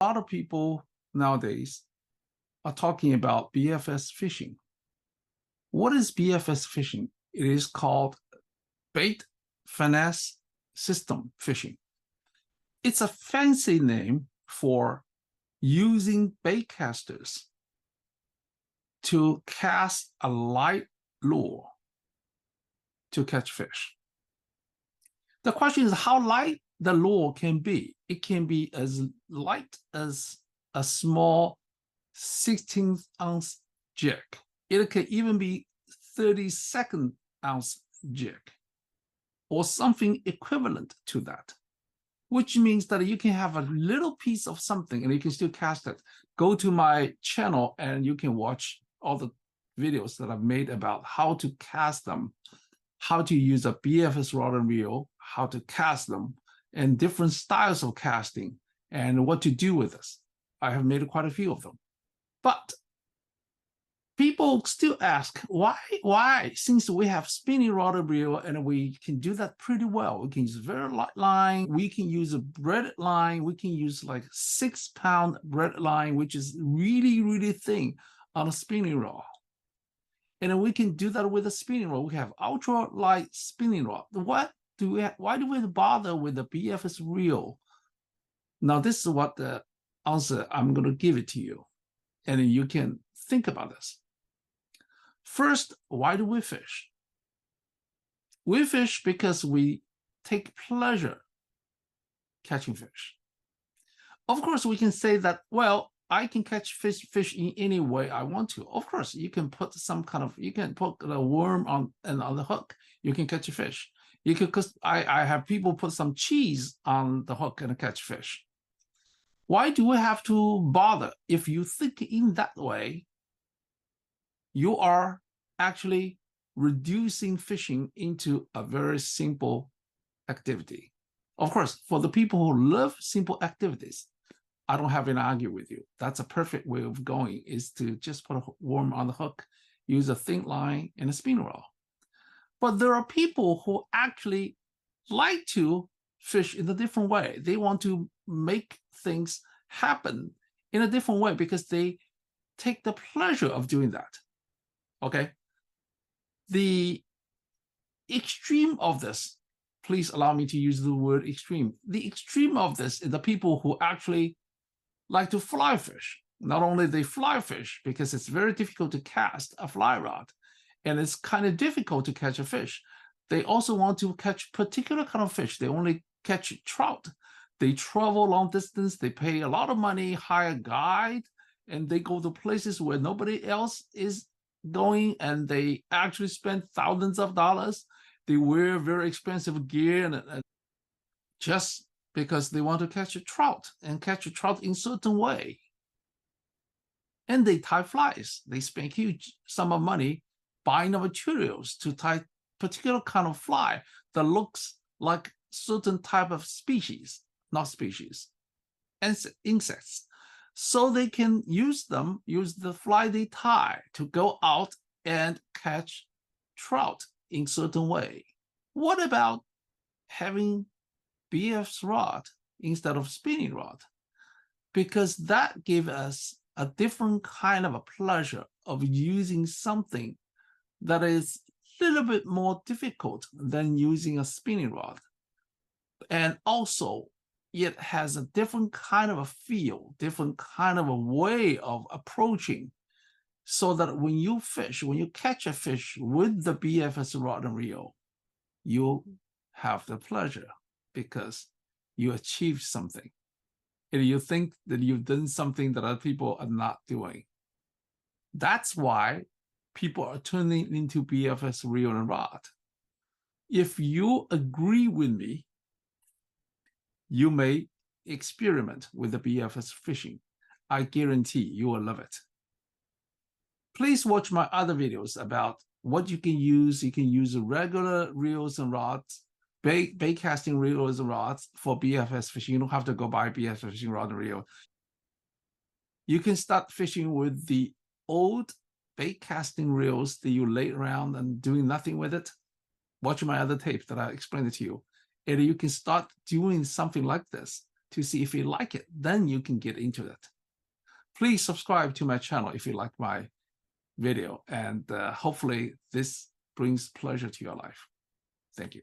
A lot of people nowadays are talking about BFS fishing. What is BFS fishing? It is called bait finesse system fishing. It's a fancy name for using bait casters to cast a light lure to catch fish. The question is how light the lure can be. It can be as light as a small 16-ounce jig. It can even be 32nd-ounce jig or something equivalent to that, which means that you can have a little piece of something and you can still cast it. Go to my channel and you can watch all the videos that I've made about how to cast them, how to use a BFS rod and reel, how to cast them, and different styles of casting, and what to do with this. I have made quite a few of them. But people still ask, why? Since we have spinning rod and reel and we can do that pretty well, we can use very light line, we can use a braided line, we can use like 6-pound braided line, which is really, really thin on a spinning rod. And then we can do that with a spinning rod. We have ultra light spinning rod. Why do we bother with the BFS reel? Now, this is what the answer I'm going to give it to you. And then you can think about this. First, why do we fish? We fish because we take pleasure catching fish. Of course, we can say that, well, I can catch fish in any way I want to. Of course, you can put you can put a worm on the hook, you can catch a fish. You can, because I have people put some cheese on the hook and catch fish. Why do we have to bother? If you think in that way, you are actually reducing fishing into a very simple activity. Of course, for the people who love simple activities, I don't have an argue with you. That's a perfect way of going, is to just put a worm on the hook, use a thin line and a spinning rod. But there are people who actually like to fish in a different way. They want to make things happen in a different way because they take the pleasure of doing that. Okay? The extreme of this, please allow me to use the word extreme. The extreme of this is the people who actually like to fly fish. Not only they fly fish because it's very difficult to cast a fly rod and it's kind of difficult to catch a fish. They also want to catch particular kind of fish. They only catch trout. They travel long distance. They pay a lot of money, hire a guide, and they go to places where nobody else is going, and they actually spend thousands of dollars. They wear very expensive gear and just because they want to catch a trout and catch a trout in a certain way. And they tie flies. They spend huge sum of money buying the materials to tie particular kind of fly that looks like certain type of species, not species, and insects. So they can use the fly they tie to go out and catch trout in certain way. What about having BFS rod instead of spinning rod? Because that gives us a different kind of a pleasure of using something that is a little bit more difficult than using a spinning rod. And also, it has a different kind of a feel, different kind of a way of approaching, so that when you fish, when you catch a fish with the BFS rod and reel, you have the pleasure because you achieved something. And you think that you've done something that other people are not doing. That's why people are turning into BFS reel and rod. If you agree with me, you may experiment with the BFS fishing. I guarantee you will love it. Please watch my other videos about what you can use. You can use regular reels and rods, bait casting reels and rods for BFS fishing. You don't have to go buy BFS fishing rod and reel. You can start fishing with the old bait casting reels that you lay around and doing nothing with it. Watch my other tapes that I explained it to you. And you can start doing something like this to see if you like it. Then you can get into it. Please subscribe to my channel if you like my video, and hopefully this brings pleasure to your life. Thank you.